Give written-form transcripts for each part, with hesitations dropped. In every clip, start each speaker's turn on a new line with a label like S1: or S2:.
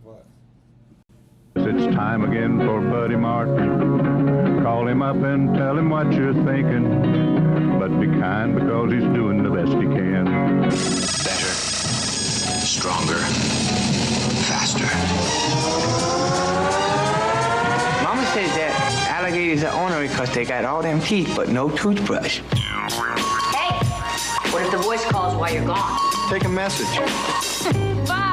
S1: What?
S2: It's time again for Buddy Mark. Call him up and tell him what you're thinking. But be kind because he's doing the best he can.
S3: Better, stronger, faster.
S4: Mama says that alligators are ornery because they got all them teeth but no toothbrush.
S5: Hey, what if the voice calls while you're gone?
S1: Take a message.
S5: Bye.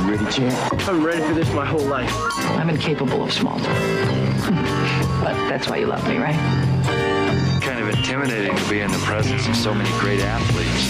S4: You ready, champ?
S6: I'm ready for this my whole life.
S7: I'm incapable of small talk. But that's why you love me, right?
S8: Kind of intimidating to be in the presence of so many great athletes.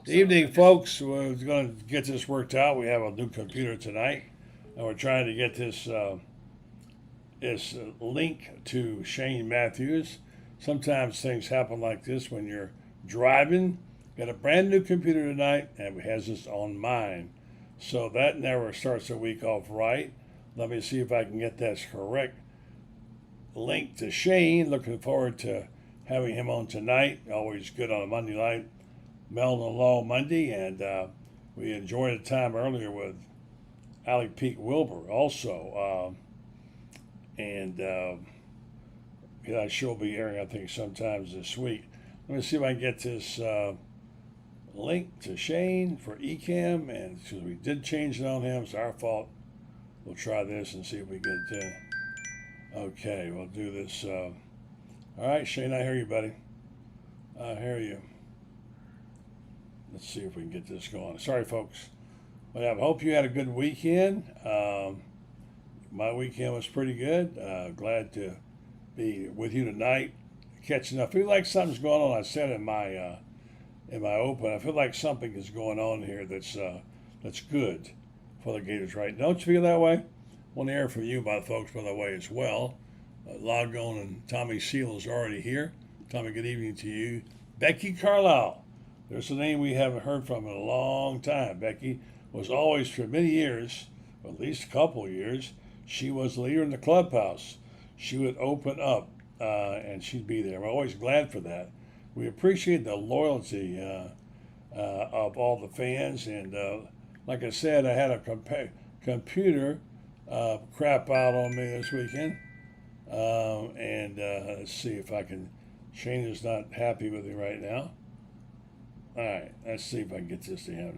S9: Evening, folks. We're going to get this worked out. We have a new computer tonight, and we're trying to get this link to Shane Matthews. Sometimes things happen like this when you're driving. Got a brand new computer tonight, and it has this on mine. So that never starts a week off right. Let me see if I can get that correct link to Shane. Looking forward to having him on tonight. Always good on a Monday night. Meldon Law Monday, and we enjoyed a time earlier with Alec Peak Wilbur also. That show will be airing, I think, sometimes this week. Let me see if I can get this link to Shane for ECAM, and because we did change it on him, it's our fault. We'll try this and see if we get okay, we'll do this. All right, Shane, I hear you, buddy. I hear you. Let's see if we can get this going. Sorry, folks. But I hope you had a good weekend. My weekend was pretty good. Glad to be with you tonight. Catching up. I feel like something's going on. I said in my open, I feel like something is going on here that's good for the Gators, right? Don't you feel that way? I want to hear from you, folks, by the way, as well. Log on, and Tommy Seal is already here. Tommy, good evening to you. Becky Carlisle. There's a name we haven't heard from in a long time. Becky was always, for many years, or at least a couple of years, she was the leader in the clubhouse. She would open up, and she'd be there. I'm always glad for that. We appreciate the loyalty of all the fans. And like I said, I had a computer crap out on me this weekend. Let's see if I can. Shane is not happy with me right now. All right, let's see if I can get this to him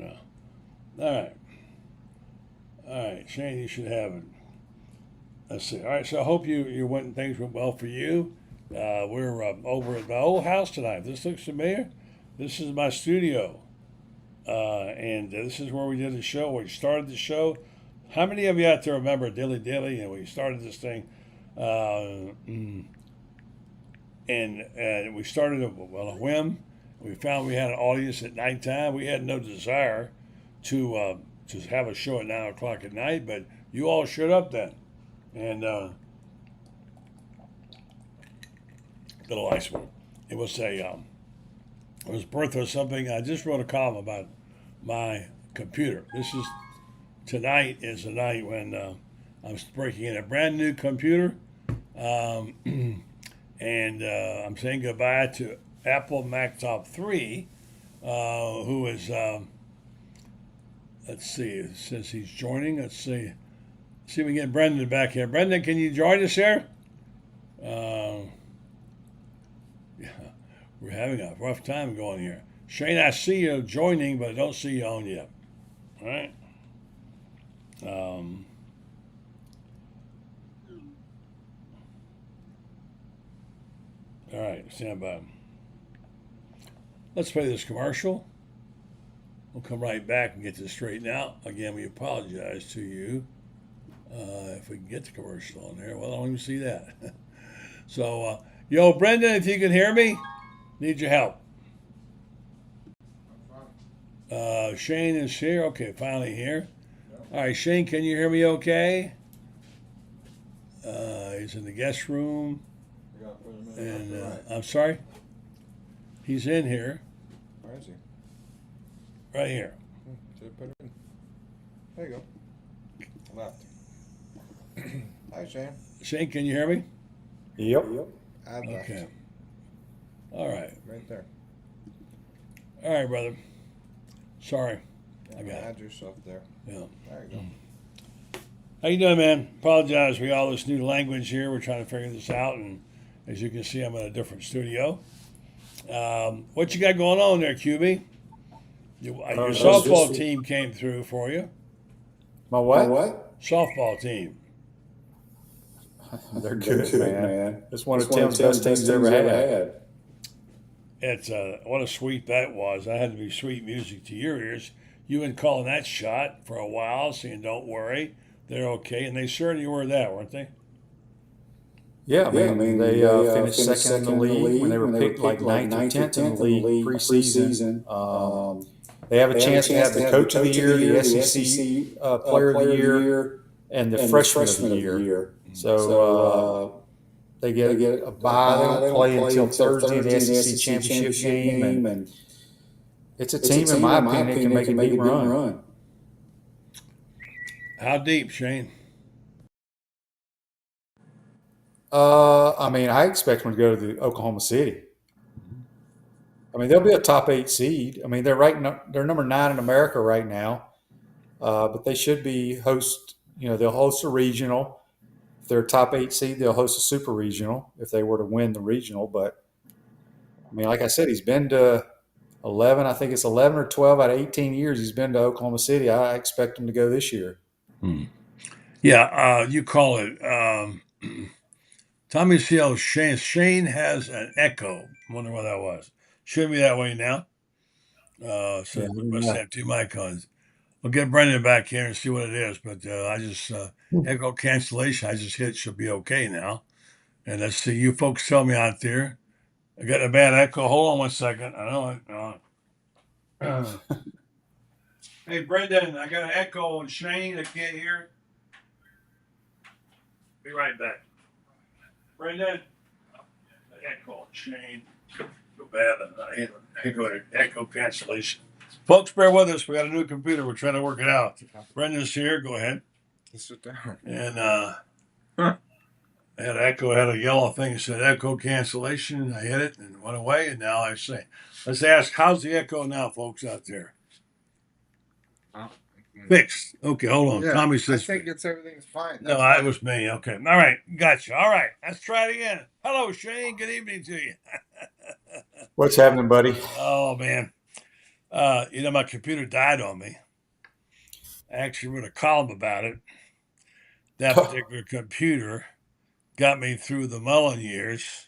S9: now. All right, Shane, you should have it. Let's see. All right, so I hope things went well for you. We're over at the old house tonight. This looks familiar. This is my studio, and this is where we did the show. We started the show. How many of you out there remember Dilly Dilly? And we started this thing, and we started on a whim. We found we had an audience at nighttime. We had no desire to have a show at 9 o'clock at night, but you all showed up then. And little ice one. It was birth of something. I just wrote a column about my computer. Tonight is the night when I'm breaking in a brand new computer, and I'm saying goodbye to Apple Mac Top 3, who is, let's see, since he's joining, let's see if we can get Brendan back here. Brendan, can you join us here? Yeah, we're having a rough time going here. Shane, I see you joining, but I don't see you on yet. All right. All right, stand by. Let's play this commercial. We'll come right back and get this straightened out. Again, we apologize to you if we can get the commercial on there. Well, I don't even see that. So, yo, Brendan, if you can hear me, need your help. Shane is here. Okay, finally here. All right, Shane, can you hear me okay? He's in the guest room.
S1: You gotta put him in
S9: And
S1: left or right.
S9: I'm sorry? He's in here,
S1: Where is he?
S9: right here.
S1: Should put him in. There you go. Left. Hi, Shane.
S9: Shane, can you hear me?
S6: Yep.
S1: Add left.
S9: Okay. All right.
S1: Right there.
S9: All right, brother. Sorry. I got it.
S1: Add yourself there.
S9: Yeah.
S1: There you go.
S9: How you doing, man? Apologize for all this new language here. We're trying to figure this out, and as you can see, I'm in a different studio. What you got going on there, QB? Your softball team came through for you.
S6: My what?
S9: Softball team.
S6: They're good, man. It's one of Tim's best teams ever had.
S9: It's what a sweep that was. That had to be sweet music to your ears. You been calling that shot for a while, saying don't worry, they're okay, and they certainly were that, weren't they?
S6: Yeah, I mean they finished second in the league when they were picked like 9th or 10th in the league preseason. They have a chance to have the Coach of the Year, the SEC Player of the Year, and the Freshman of the Year. So they get a bye. They don't play until Thursday in the SEC Championship game, and it's a team, in my opinion, can make a deep run.
S9: How deep, Shane?
S6: I mean, I expect them to go to the Oklahoma City. I mean, they'll be a top 8 seed. I mean, they're number 9 in America right now, but they should be they'll host a regional. If they're a top 8 seed, they'll host a super regional if they were to win the regional. But I mean, like I said, he's been to 11. I think it's 11 or 12 out of 18 years he's been to Oklahoma City. I expect him to go this year.
S9: Yeah, you call it. Tommy Seal, Shane has an echo. Wonder what that was. Should be that way now. So we must have 2 mic ons. We'll get Brendan back here and see what it is. But I just echo cancellation. I just hit should be okay now. And let's see. You folks tell me out there. I got a bad echo. Hold on one second. I know it. Hey, Brendan, I got an echo on Shane. I can't hear. Be right back. Brendan, echo on Shane. Go bad. Echo cancellation. Folks, bear with us. We got a new computer. We're trying to work it out. Brendan's here. Go ahead.
S1: Sit down.
S9: And I had echo. I had a yellow thing that said echo cancellation. I hit it and it went away. And now I say, let's ask, how's the echo now, folks out there? Fixed. Okay, hold on.
S1: Yeah,
S9: Tommy
S1: I
S9: says.
S1: think everything's fine.
S9: No, that was me. Okay. All right. Gotcha. All right. Let's try it again. Hello, Shane. Good evening to you.
S6: What's happening, buddy?
S9: Oh, man. My computer died on me. I actually wrote a column about it. That particular computer got me through the Meldon years,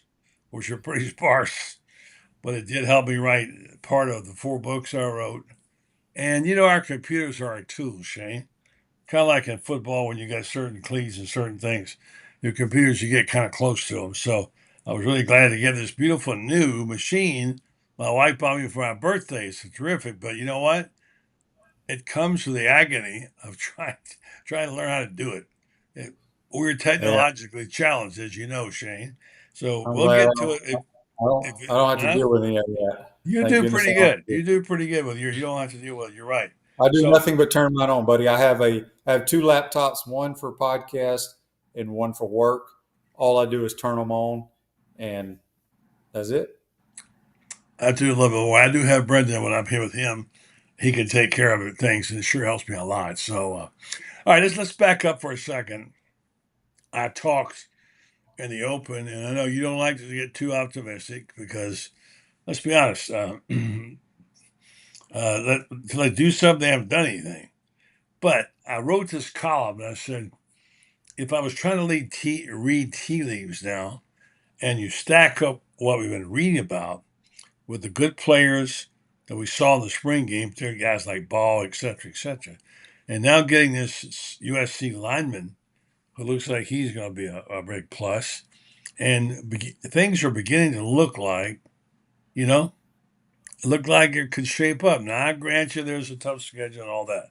S9: which are pretty sparse, but it did help me write part of the 4 books I wrote. And, our computers are our tools, Shane. Kind of like in football when you got certain cleats and certain things. Your computers, you get kind of close to them. So I was really glad to get this beautiful new machine. My wife bought me for my birthday. It's terrific. But you know what? It comes with the agony of trying to learn how to do it. We're technologically challenged, as you know, Shane. So we'll get to it.
S6: I don't have to deal with any of that.
S9: You do pretty good. You do pretty good with yours. You don't have to deal with it. You're right.
S6: I do nothing but turn mine on, buddy. I have 2 laptops, one for podcast and one for work. All I do is turn them on, and that's it.
S9: I do love it. Well, I do have Brendan when I'm here with him. He can take care of things, and it sure helps me a lot. So, all right, let's back up for a second. I talked in the open, and I know you don't like to get too optimistic because, let's be honest, let's do something. They haven't done anything. But I wrote this column, and I said, if I was trying to read tea leaves now, and you stack up what we've been reading about with the good players that we saw in the spring game, guys like Ball, et cetera, and now getting this USC lineman who looks like he's going to be a big plus, and things are beginning to look like, it could shape up. Now, I grant you there's a tough schedule and all that.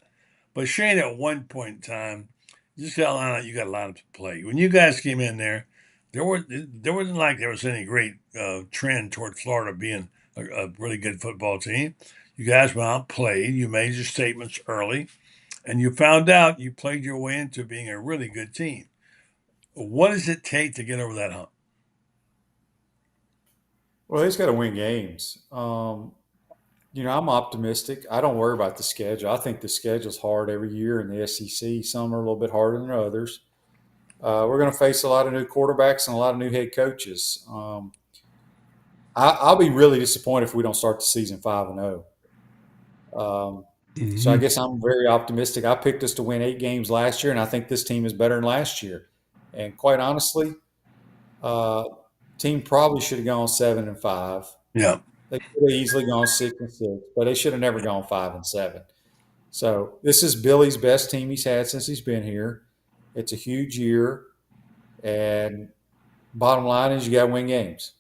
S9: But Shane, at one point in time, just got to line up. You got to line up to play. When you guys came in there wasn't like there was any great trend toward Florida being a really good football team. You guys went out, played, you made your statements early, and you found out you played your way into being a really good team. What does it take to get over that hump?
S6: Well, he's got to win games. I'm optimistic. I don't worry about the schedule. I think the schedule's hard every year in the SEC. Some are a little bit harder than others. We're going to face a lot of new quarterbacks and a lot of new head coaches. I'll be really disappointed if we don't start the season 5-0. So I guess I'm very optimistic. I picked us to win 8 games last year, and I think this team is better than last year. And quite honestly, team probably should have gone 7-5.
S9: Yeah.
S6: They could have easily gone 6-6, but they should have never gone 5-7. So this is Billy's best team he's had since he's been here. It's a huge year, and bottom line is you got to win games.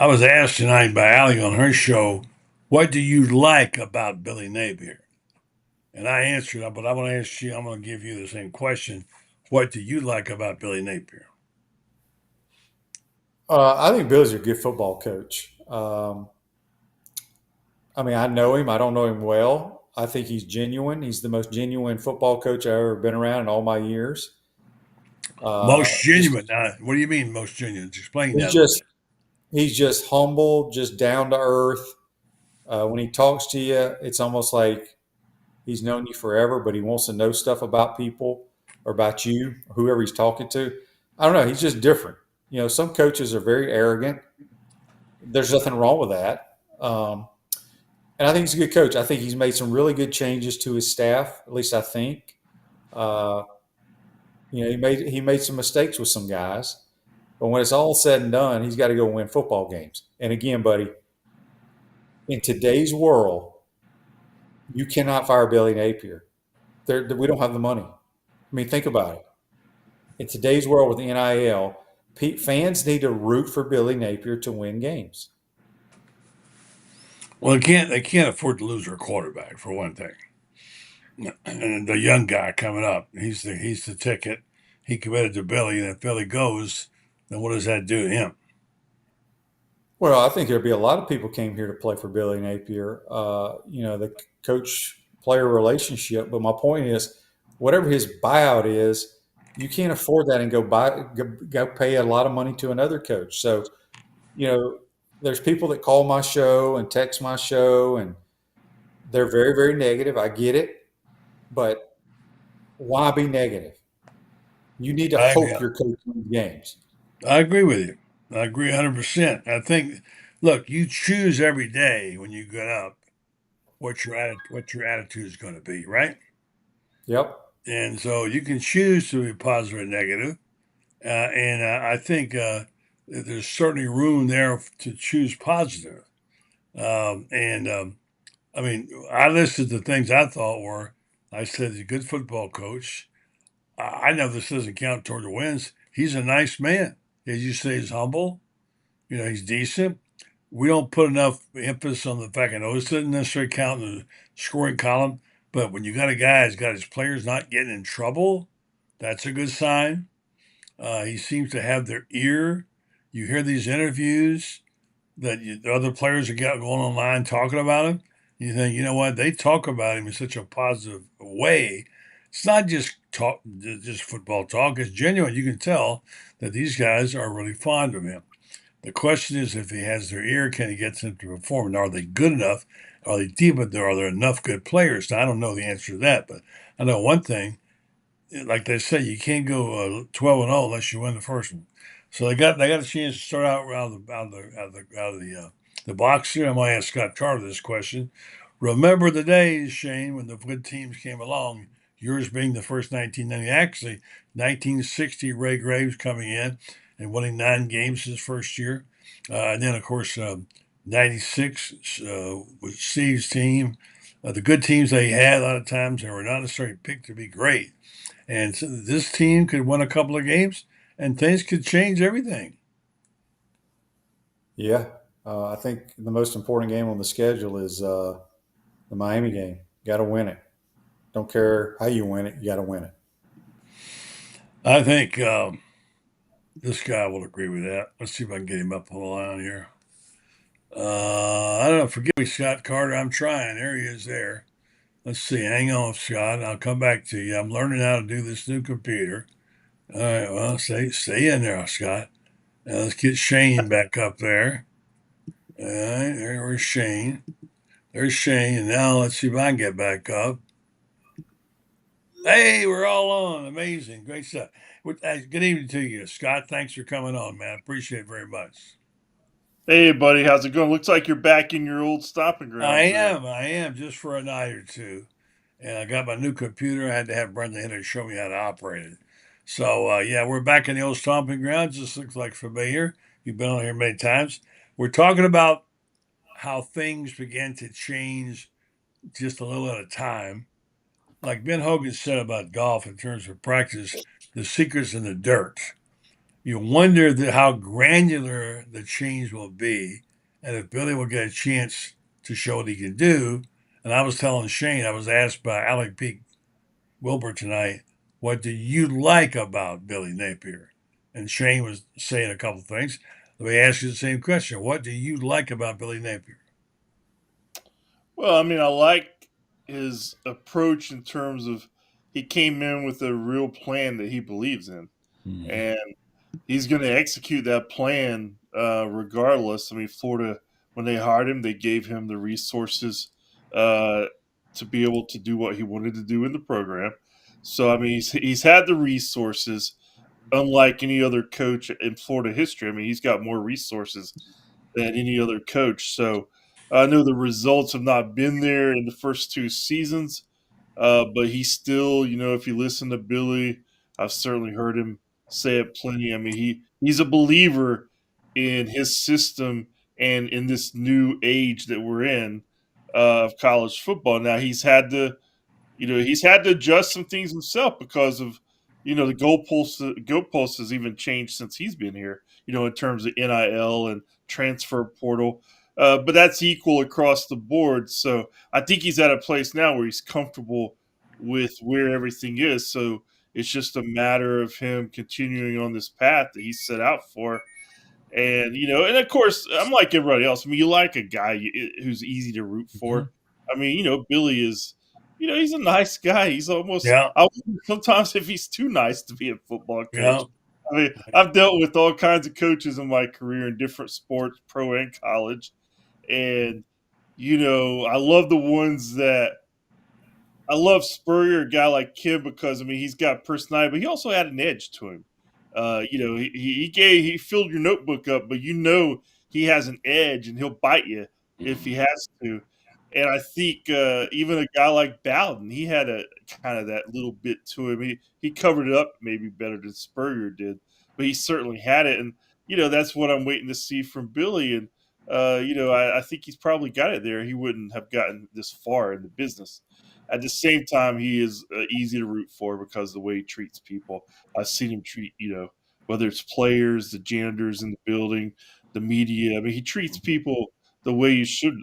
S9: I was asked tonight by Allie on her show, what do you like about Billy Napier? And I answered, but I want to ask you, I'm going to give you the same question. What do you like about Billy Napier?
S6: I think Billy's a good football coach. I know him. I don't know him well. I think he's genuine. He's the most genuine football coach I've ever been around in all my years.
S9: Most genuine. What do you mean most genuine? Explain that.
S6: He's just humble, just down to earth. When he talks to you, it's almost like he's known you forever, but he wants to know stuff about people or about you, or whoever he's talking to. I don't know. He's just different. Some coaches are very arrogant. There's nothing wrong with that. And I think he's a good coach. I think he's made some really good changes to his staff. At least I think. He made some mistakes with some guys, but when it's all said and done, he's got to go win football games. And again, buddy, in today's world, you cannot fire Billy Napier. We don't have the money. Think about it. In today's world with the NIL, fans need to root for Billy Napier to win games.
S9: Well, they can't afford to lose their quarterback, for one thing. And the young guy coming up, he's the ticket. He committed to Billy, and if Billy goes, then what does that do to him?
S6: Well, I think there'll be a lot of people came here to play for Billy Napier. The coach-player relationship. But my point is, whatever his buyout is, you can't afford that and go pay a lot of money to another coach. So, there's people that call my show and text my show, and they're very, very negative. I get it, but why be negative? You need to hope your coach wins games.
S9: I agree with you. I agree 100%. I think, look, you choose every day when you get up what your attitude is going to be, right?
S6: Yep.
S9: And so you can choose to be positive or negative. And I think there's certainly room there to choose positive. I listed the things I thought I said he's a good football coach. I know this doesn't count toward the wins. He's a nice man. As you say, he's humble. He's decent. We don't put enough emphasis on the fact, I know this doesn't necessarily count in the scoring column, but when you got a guy who's got his players not getting in trouble, that's a good sign. He seems to have their ear. You hear these interviews that the other players are going online talking about him. You think, you know what? They talk about him in such a positive way. It's not just football talk. It's genuine. You can tell that these guys are really fond of him. The question is, if he has their ear, can he get them to perform? And are they good enough? Are they deep? Are there enough good players? Now, I don't know the answer to that, but I know one thing. Like they say, you can't go 12-0 unless you win the first one. So they got a chance to start out out of the box here. I'm going to ask Scott Carter this question. Remember the days, Shane, when the good teams came along, yours being the first 1990. Actually, 1960, Ray Graves coming in and winning 9 games his first year. And then, of course, 96 with Steve's team. The good teams they had, a lot of times, they were not necessarily picked to be great. And so this team could win a couple of games, and things could change everything.
S6: Yeah. I think the most important game on the schedule is the Miami game. Got to win it. Don't care how you win it. You got to win it.
S9: I think this guy will agree with that. Let's see if I can get him up on the line here. I don't know. Forgive me, Scott Carter. I'm trying. There he is there. Let's see. Hang on, Scott. I'll come back to you. I'm learning how to do this new computer. All right. Well, stay in there, Scott. Now let's get Shane back up there. All right. There's Shane. There's Shane. And now let's see if I can get back up. Hey, we're all on. Amazing. Great stuff. Good evening to you, Scott. Thanks for coming on, man. Appreciate it very much.
S10: Hey, buddy, how's it going? Looks like you're back in your old stomping grounds.
S9: I am, just for a night or two. And I got my new computer. I had to have Brenda in to show me how to operate it. So, yeah, we're back in the old stomping grounds. This looks like familiar. You've been on here many times. We're talking about how things begin to change just a little at a time. Like Ben Hogan said about golf in terms of practice, the secret's in the dirt. You wonder how granular the change will be and if Billy will get a chance to show what he can do. And I was telling Shane, I was asked by Alec P. Wilbur tonight, what do you like about Billy Napier? And Shane was saying a couple things. Let me ask you the same question. What do you like about Billy Napier?
S10: Well, I mean, I like his approach in terms of he came in with a real plan that he believes in. And he's going to execute that plan regardless. I mean, Florida, when they hired him, they gave him the resources to be able to do what he wanted to do in the program. So, I mean, he's had the resources, unlike any other coach in Florida history. I mean, he's got more resources than any other coach. So, I know the results have not been there in the first two seasons, but he's still, if you listen to Billy, I've certainly heard him say it plenty. I mean, he's a believer in his system and in this new age that we're in of college football. Now he's had to adjust some things himself because of the goalposts has even changed since he's been here. In terms of NIL and transfer portal. But that's equal across the board. So I think he's at a place now where he's comfortable with where everything is. So it's just a matter of him continuing on this path that he set out for. And, and of course, I'm like everybody else. I mean, you like a guy who's easy to root for. I mean, Billy is, he's a nice guy. He's almost, I wonder sometimes if he's too nice to be a football coach.
S9: Yeah.
S10: I mean, I've dealt with all kinds of coaches in my career in different sports, pro and college. And, I love the ones that I love Spurrier, a guy like Kim, because I mean he's got personality, but he also had an edge to him. He filled your notebook up, but he has an edge and he'll bite you if he has to. And I think even a guy like Bowden, he had a kind of that little bit to him. He covered it up maybe better than Spurrier did, but he certainly had it. And that's what I'm waiting to see from Billy. And I think he's probably got it there. He wouldn't have gotten this far in the business. At the same time, he is easy to root for because of the way he treats people. I've seen him treat, whether it's players, the janitors in the building, the media. I mean, he treats people the way you should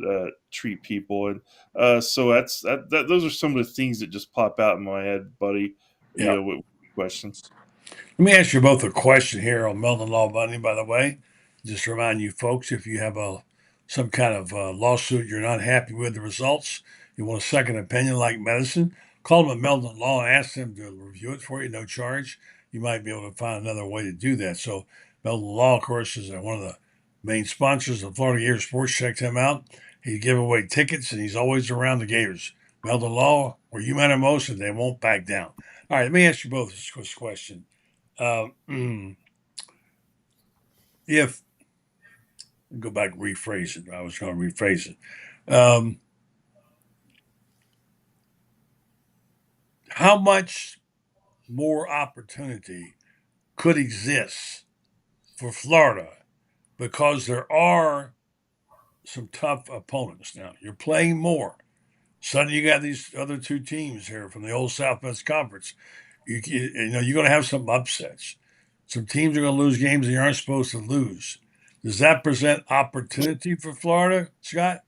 S10: treat people. And so those are some of the things that just pop out in my head, buddy, with questions.
S9: Let me ask you both a question here on Meldon Law Monday, by the way. Just remind you folks, if you have some kind of lawsuit you're not happy with the results, you want a second opinion like medicine, call them at Meldon Law and ask them to review it for you, no charge. You might be able to find another way to do that. So Meldon Law, of course, is one of the main sponsors of Florida Gators Sports. Check him out. He give away tickets, and he's always around the Gators. Meldon Law, where you matter most, and they won't back down. All right, let me ask you both this question. If go back and rephrase it, I was going to rephrase it. How much more opportunity could exist for Florida because there are some tough opponents now? You're playing more. Suddenly you got these other two teams here from the old Southwest Conference. You're going to have some upsets. Some teams are going to lose games they aren't supposed to lose. Does that present opportunity for Florida, Scott?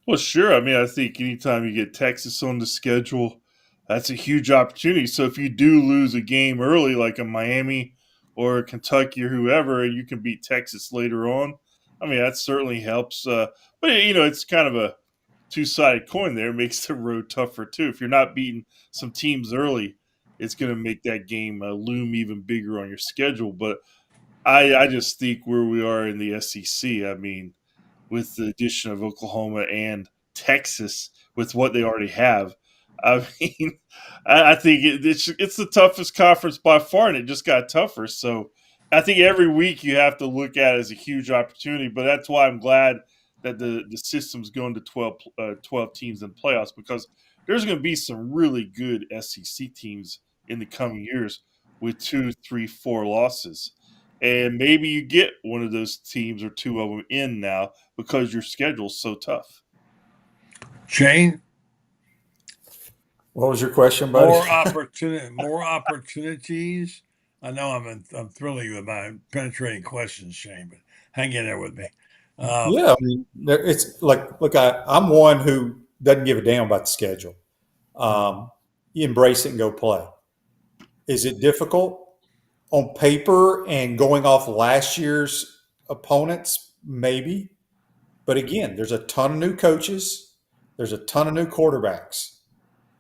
S10: Well, sure. I mean, I think anytime you get Texas on the schedule, that's a huge opportunity. So if you do lose a game early, like a Miami or Kentucky or whoever, and you can beat Texas later on, I mean, that certainly helps. But, it's kind of a two-sided coin there. It makes the road tougher, too. If you're not beating some teams early, it's going to make that game loom even bigger on your schedule. But I just think where we are in the SEC, I mean, with the addition of Oklahoma and Texas, with what they already have, I mean, I think it's the toughest conference by far, and it just got tougher. So I think every week you have to look at it as a huge opportunity. But that's why I'm glad that the system's going to 12 teams in playoffs, because there's going to be some really good SEC teams in the coming years with 2, 3, 4 losses. And maybe you get one of those teams or two of them in now because your schedule's so tough.
S9: Shane,
S6: What was your question, buddy?
S9: more opportunities. I know I'm thrilling you with my penetrating questions, Shane, but hang in there with me.
S6: Yeah, I mean, it's like, look, I'm one who doesn't give a damn about the schedule. You embrace it and go play. Is it difficult on paper and going off last year's opponents? Maybe. But again, there's a ton of new coaches. There's a ton of new quarterbacks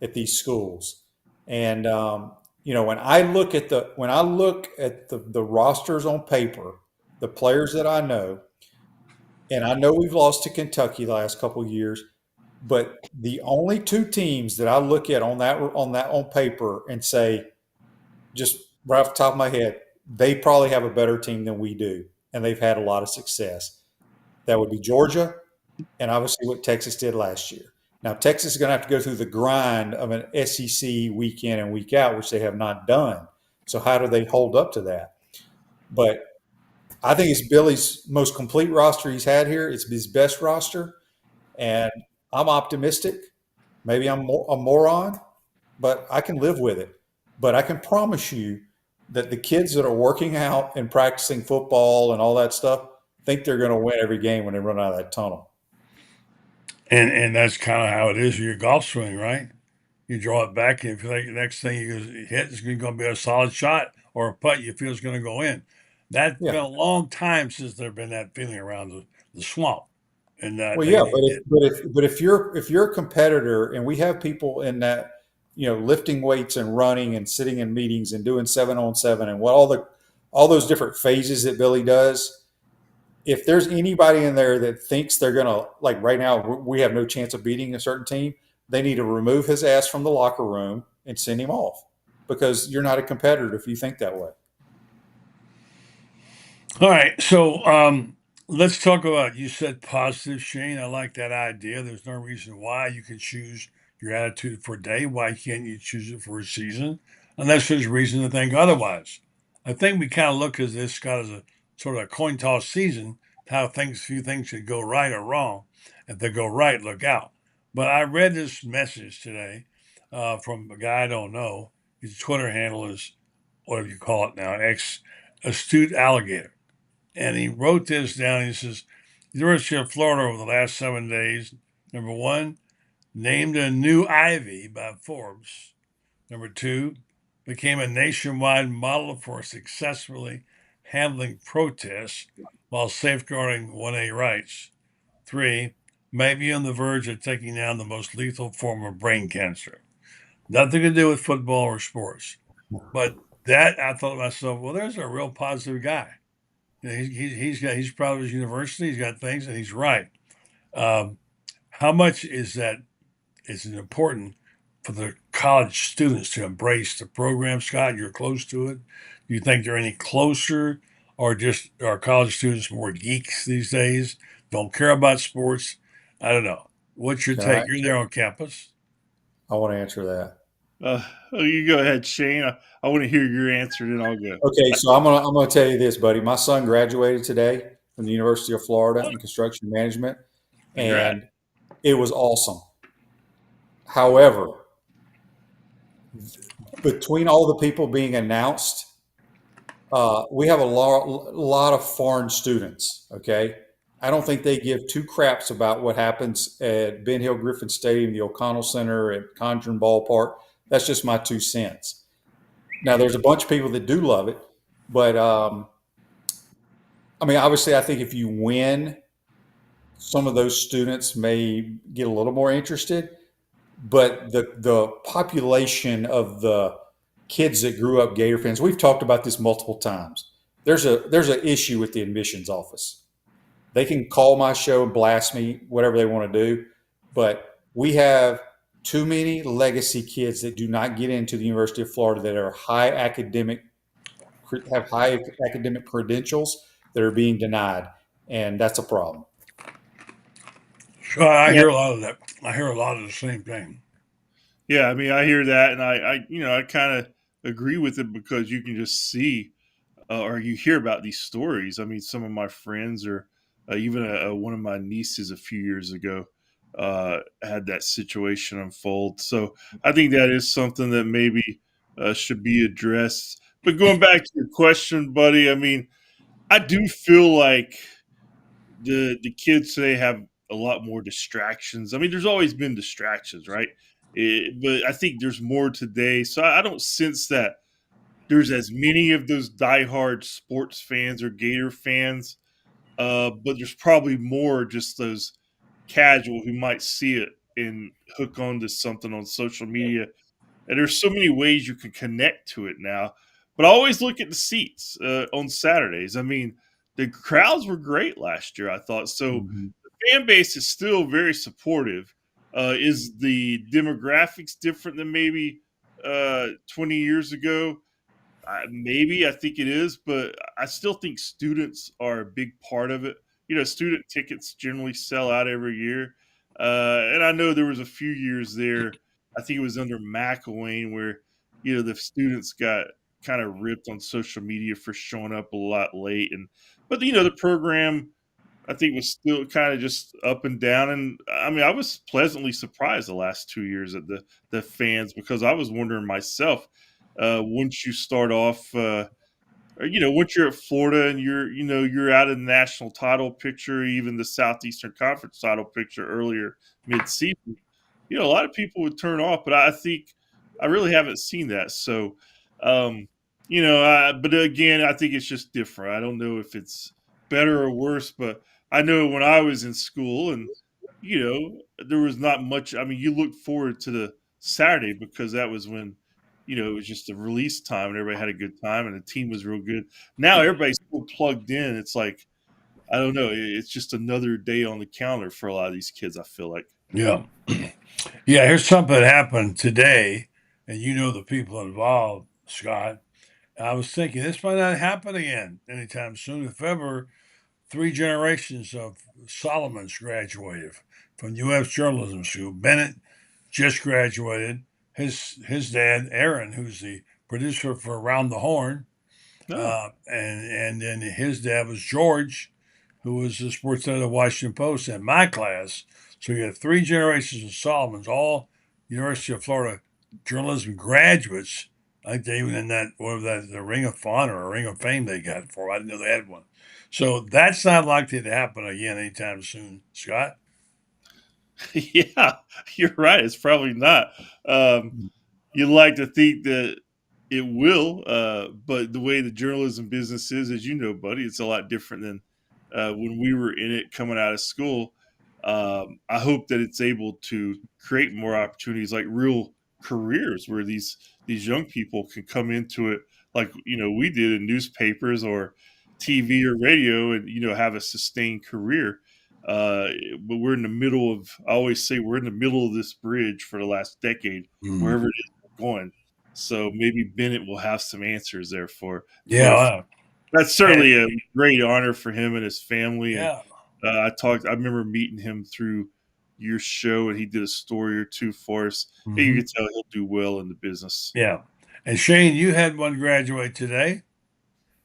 S6: at these schools. And, when I look at the rosters on paper, the players that I know, and I know we've lost to Kentucky the last couple of years, but the only two teams that I look at on paper and say, just right off the top of my head, they probably have a better team than we do, and they've had a lot of success. That would be Georgia, and obviously what Texas did last year. Now, Texas is going to have to go through the grind of an SEC week in and week out, which they have not done. So how do they hold up to that? But I think it's Billy's most complete roster he's had here. It's his best roster, and I'm optimistic. Maybe I'm a moron, but I can live with it. But I can promise you that the kids that are working out and practicing football and all that stuff think they're going to win every game when they run out of that tunnel.
S9: And that's kind of how it is with your golf swing, right? You draw it back, and if you think the next thing you hit is going to be a solid shot or a putt you feel is going to go in. That's been a long time since there's been that feeling around the swamp. And
S6: but if you're a competitor, and we have people in that, lifting weights and running and sitting in meetings and doing 7-on-7 and what all those different phases that Billy does. If there's anybody in there that thinks they're going to, like right now, we have no chance of beating a certain team, they need to remove his ass from the locker room and send him off, because you're not a competitor if you think that way.
S9: All right. So let's talk about, you said positive, Shane. I like that idea. There's no reason why you can choose your attitude for a day. Why can't you choose it for a season? Unless there's reason to think otherwise. I think we kind of look at this, Scott, as a sort of a coin toss season, how few things should go right or wrong. If they go right, look out. But I read this message today from a guy I don't know. His Twitter handle is, whatever you call it now, Astute Alligator. And he wrote this down. He says, University of Florida over the last 7 days, number one, named a new Ivy by Forbes. Number two, became a nationwide model for successfully handling protests while safeguarding 1A rights. 3, may be on the verge of taking down the most lethal form of brain cancer. Nothing to do with football or sports. But that, I thought to myself, well, there's a real positive guy. He's proud of his university. He's got things, and he's right. How much is it important for the college students to embrace the program, Scott? You're close to it. Do you think they're any closer, or just are college students more geeks these days? Don't care about sports? I don't know. What's your take? You're there on campus.
S6: I want to answer that.
S10: You go ahead, Shane. I want to hear your answer, then I'll go.
S6: Okay, so I'm gonna tell you this, buddy. My son graduated today from the University of Florida in construction management, and it was awesome. However, between all the people being announced, we have a lot of foreign students. Okay, I don't think they give two craps about what happens at Ben Hill Griffin Stadium, the O'Connell Center, at Conjuring Ballpark. That's just my 2 cents. Now, there's a bunch of people that do love it, but I mean, obviously, I think if you win, some of those students may get a little more interested. But the population of the kids that grew up Gator fans, we've talked about this multiple times. There's an issue with the admissions office. They can call my show and blast me, whatever they want to do, but we have too many legacy kids that do not get into the University of Florida that are have high academic credentials that are being denied, and that's a problem.
S9: So I hear a lot of that. I hear a lot of the same thing.
S10: Yeah, I mean, I hear that, and I kind of agree with it because you can just see or you hear about these stories. I mean, some of my friends or even one of my nieces a few years ago had that situation unfold. So I think that is something that maybe should be addressed. But going back to your question, buddy, I mean, I do feel like the kids today have a lot more distractions. I mean, there's always been distractions, right? But I think there's more today. So I don't sense that there's as many of those diehard sports fans or Gator fans, but there's probably more just those casual who might see it and hook onto something on social media. And there's so many ways you can connect to it now. But I always look at the seats on Saturdays. I mean, the crowds were great last year, I thought. So the fan base is still very supportive. Is the demographics different than maybe 20 years ago? Maybe I think it is, but I still think students are a big part of it. You know, student tickets generally sell out every year, and I know there was a few years there. I think it was under McElwain where the students got kind of ripped on social media for showing up a lot late, but the program I think was still kind of just up and down. And I mean, I was pleasantly surprised the last 2 years at the fans because I was wondering myself. Once you start off, or, once you're at Florida and you're out in the national title picture, even the Southeastern Conference title picture earlier mid-season, a lot of people would turn off. But I think I really haven't seen that. So, but again, I think it's just different. I don't know if it's better or worse, but I know when I was in school and, there was not much. I mean, you looked forward to the Saturday because that was when it was just a release time and everybody had a good time and the team was real good. Now everybody's so plugged in. It's like, I don't know. It's just another day on the calendar for a lot of these kids, I feel like.
S9: Yeah. Yeah, here's something that happened today, and the people involved, Scott. I was thinking this might not happen again anytime soon. If ever, 3 generations of Solomons graduated from U.S. Journalism School. Bennett just graduated. His dad, Aaron, who's the producer for Around the Horn, and then his dad was George, who was the sports editor of the Washington Post in my class. So you have 3 generations of Solomons, all University of Florida journalism graduates. I think they even in the Ring of Honor or Ring of Fame they got for. I didn't know they had one. So that's not likely to happen again anytime soon, Scott.
S10: Yeah, you're right. It's probably not. You'd like to think that it will, but the way the journalism business is, as you know, buddy, it's a lot different than when we were in it coming out of school. I hope that it's able to create more opportunities, like real careers, where these young people can come into it, like we did in newspapers or TV or radio, and have a sustained career. But we're in the middle of. I always say we're in the middle of this bridge for the last decade, wherever it is we're going. So maybe Bennett will have some answers there for.
S9: Yeah,
S10: that's certainly a great honor for him and his family.
S9: Yeah.
S10: And I remember meeting him through your show, and he did a story or two for us.
S9: Mm-hmm.
S10: You can tell he'll do well in the business.
S9: Yeah. And Shane, you had one graduate today.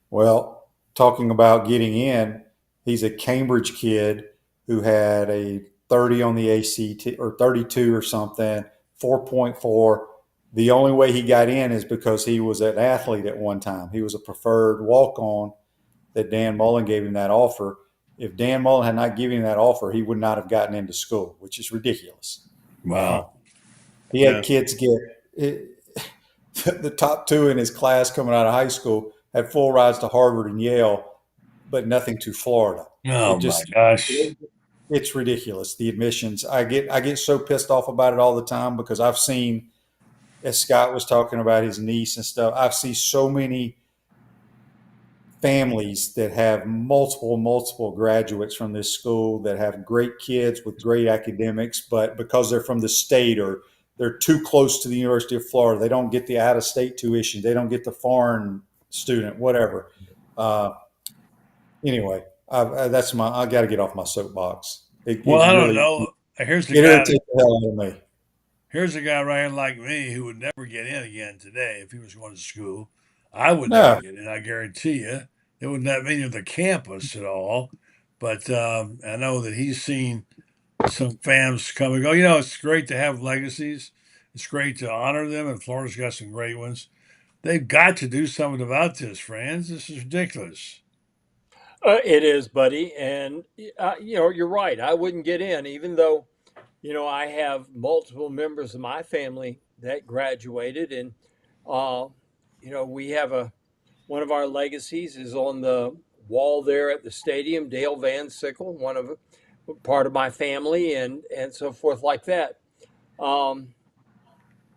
S6: Well, talking about getting in, he's a Cambridge kid who had a 30 on the ACT or 32 or something, 4.4. The only way he got in is because he was an athlete at one time. He was a preferred walk-on that Dan Mullen gave him that offer. If Dan Mullen had not given him that offer, he would not have gotten into school, which is ridiculous.
S9: Wow.
S6: He had kids get the top two in his class coming out of high school had full rides to Harvard and Yale, but nothing to Florida.
S9: Oh my gosh.
S6: It's ridiculous. The admissions. I get so pissed off about it all the time because I've seen, as Scott was talking about his niece and stuff, I've seen so many families that have multiple graduates from this school that have great kids with great academics, but because they're from the state or they're too close to the University of Florida, they don't get the out-of-state tuition, they don't get the foreign student, whatever. Anyway, I got to get off my soapbox.
S9: I don't know. Here's the
S6: it
S9: guy.
S6: irritates the hell out of me.
S9: Here's a guy right here like me who would never get in again today if he was going to school. I would
S6: No.
S9: never get in. I guarantee you. It would not mean the campus at all. But I know that he's seen some fans come and go. You know, it's great to have legacies. It's great to honor them, and Florida's got some great ones. They've got to do something about this, friends. This is ridiculous.
S11: It is, buddy. And, you're right. I wouldn't get in, even though, I have multiple members of my family that graduated. And, we have one of our legacies is on the wall there at the stadium, Dale Van Sickle, part of my family and so forth like that.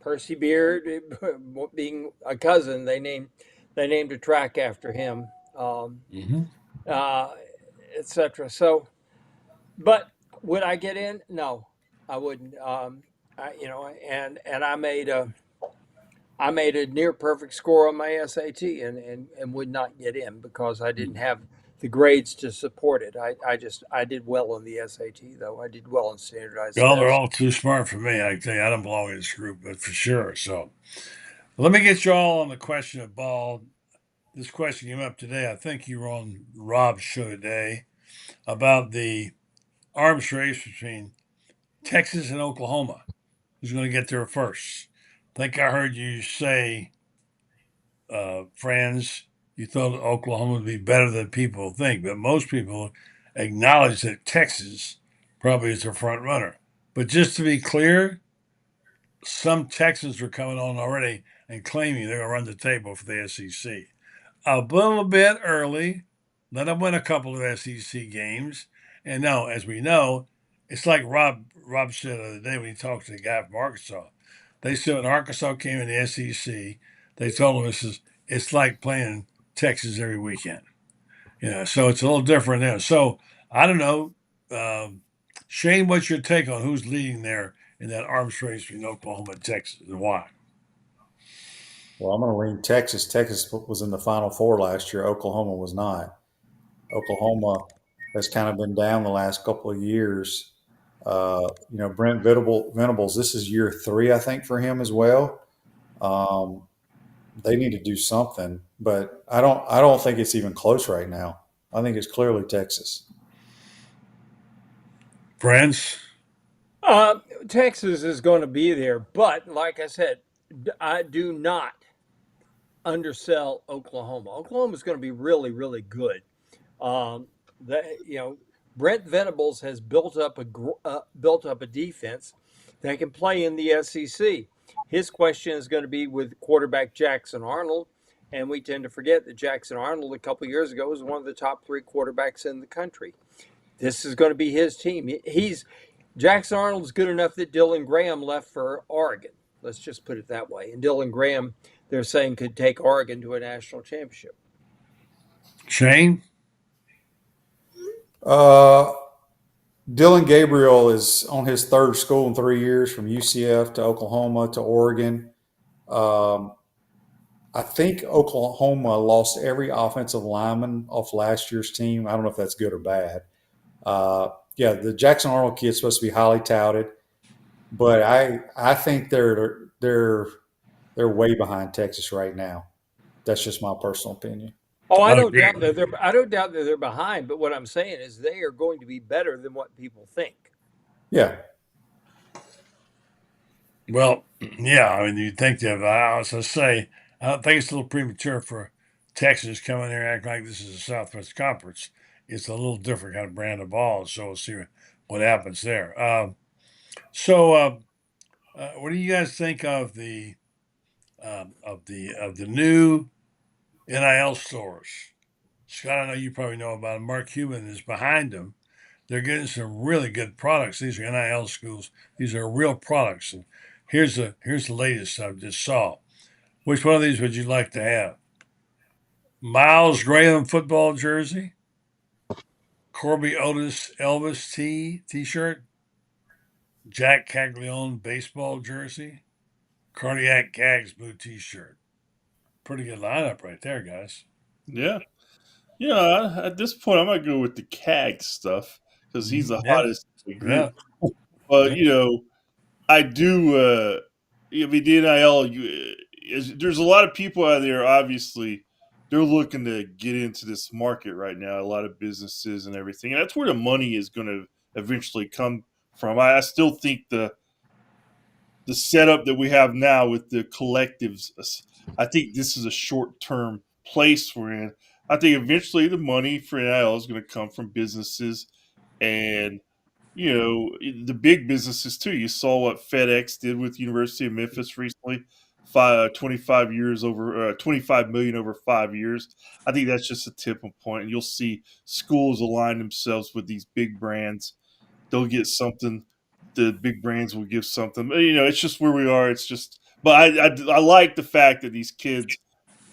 S11: Percy Beard, being a cousin, they named a track after him, etc. So, but would I get in? No, I wouldn't. And I made a near perfect score on my SAT and would not get in because I didn't have the grades to support it. I did well on the SAT though. I did well on standardized
S9: Y'all are
S11: tests.
S9: all too smart for me. I tell you, I don't belong in this group, but for sure. So let me get you all on the question of ball. This question came up today. I think you were on Rob's show today about the arms race between Texas and Oklahoma. Who's going to get there first? I think I heard you say, Franz, you thought Oklahoma would be better than people think, but most people acknowledge that Texas probably is the front runner. But just to be clear, some Texans are coming on already and claiming they're going to run the table for the SEC. A little bit early, let them win a couple of SEC games. And now, as we know, it's like Rob said the other day when he talked to the guy from Arkansas. They said when Arkansas came in the SEC, they told him it's like playing Texas every weekend. So it's a little different there. So I don't know. Shane, what's your take on who's leading there in that arms race between Oklahoma and Texas and why?
S6: Well, I'm going to lean Texas. Texas was in the Final Four last year. Oklahoma was not. Oklahoma has kind of been down the last couple of years. Brent Venables, this is year 3, I think, for him as well. They need to do something, but I don't think it's even close right now. I think it's clearly Texas.
S9: Friends?
S11: Texas is going to be there, but like I said, I do not undersell Oklahoma. Oklahoma is going to be really, really good. Brent Venables has built up a defense that can play in the SEC. His question is going to be with quarterback Jackson Arnold, and we tend to forget that Jackson Arnold a couple years ago was one of the top 3 quarterbacks in the country. This is going to be his team. Jackson Arnold's good enough that Dylan Graham left for Oregon. Let's just put it that way. And Dylan Graham, they're saying, could take Oregon to a national championship.
S9: Shane?
S6: Dylan Gabriel is on his 3rd school in 3 years, from UCF to Oklahoma to Oregon. I think Oklahoma lost every offensive lineman off last year's team. I don't know if that's good or bad. The Jackson Arnold kid's supposed to be highly touted, but I think they're way behind Texas right now. That's just my personal opinion.
S11: Oh, I don't doubt that they're behind, but what I'm saying is they are going to be better than what people think.
S6: Yeah.
S9: Well, yeah. I mean, you think that. I was going to say, I don't think it's a little premature for Texas coming there and acting like this is a Southwest Conference. It's a little different kind of brand of ball, so we'll see what happens there. What do you guys think of the of the new NIL stores. Scott, I know you probably know about it. Mark Cuban is behind them. They're getting some really good products. These are NIL schools. These are real products. And here's the latest I just saw. Which one of these would you like to have? Miles Graham football jersey, Corby Otis Elvis t-shirt, Jack Caglione baseball jersey, Cardiac Gags blue t-shirt. Pretty good lineup right there, guys.
S10: Yeah. Yeah, at this point, I might go with the CAG stuff because he's the
S9: Yeah.
S10: hottest in the
S9: Yeah.
S10: group. But,
S9: Yeah.
S10: I do, I mean, the NIL, there's a lot of people out there, obviously, they're looking to get into this market right now, a lot of businesses and everything. And that's where the money is going to eventually come from. I still think the setup that we have now with the collectives, I think this is a short term place we're in. I think eventually the money for NIL is going to come from businesses and the big businesses too. You saw what FedEx did with University of Memphis recently, 25 years over 25 million over 5 years. I think that's just a tipping point, and you'll see schools align themselves with these big brands. They'll get something. The big brands will give something. It's just where we are. It's just, but I like the fact that these kids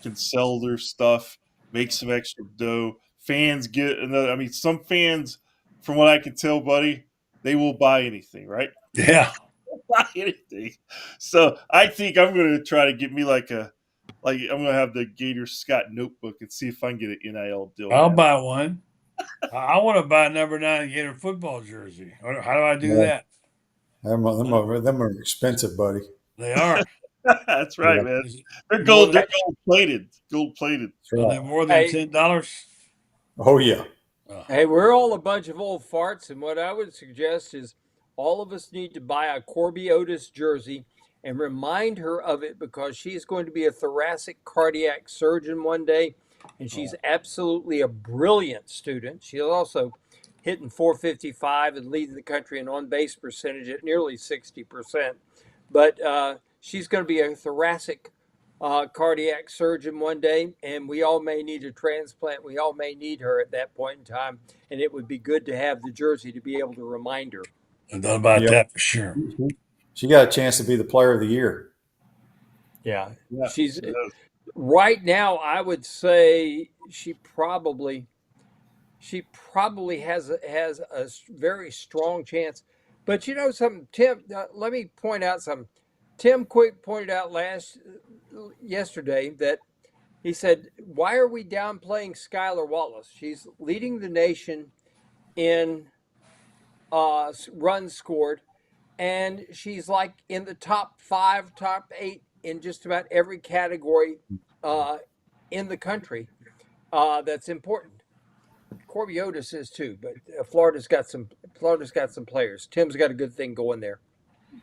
S10: can sell their stuff, make some extra dough. Fans get another. I mean, some fans, from what I can tell, buddy, they will buy anything, right?
S9: Yeah.
S10: Buy anything. So I think I'm going to try to get me like I'm going to have the Gators Scott notebook and see if I can get an NIL deal.
S9: I'll buy one. I want to buy a number 9 Gator football jersey. How do I do that?
S6: Them are expensive, buddy.
S9: They are.
S10: That's right, man. They're
S9: More
S10: gold.
S9: than-
S10: They're gold plated. Gold plated.
S9: Are they more than $10?
S6: Oh yeah.
S11: Hey, we're all a bunch of old farts, and what I would suggest is all of us need to buy a Corby Otis jersey and remind her of it because she's going to be a thoracic cardiac surgeon one day, and she's absolutely a brilliant student. She's also hitting 455 and leading the country in on-base percentage at nearly 60%. But she's going to be a thoracic cardiac surgeon one day, and we all may need a transplant. We all may need her at that point in time, and it would be good to have the jersey to be able to remind her.
S9: I thought about that for sure.
S6: She got a chance to be the player of the year.
S11: Yeah. She's right now, I would say she probably has a very strong chance. But you know something, Tim, let me point out something. Tim Quick pointed out yesterday that he said, why are we downplaying Skylar Wallace? She's leading the nation in runs scored, and she's like in the top 5, top 8 in just about every category in the country that's important. Corby Otis is too, but Florida's got some players. Tim's got a good thing going there.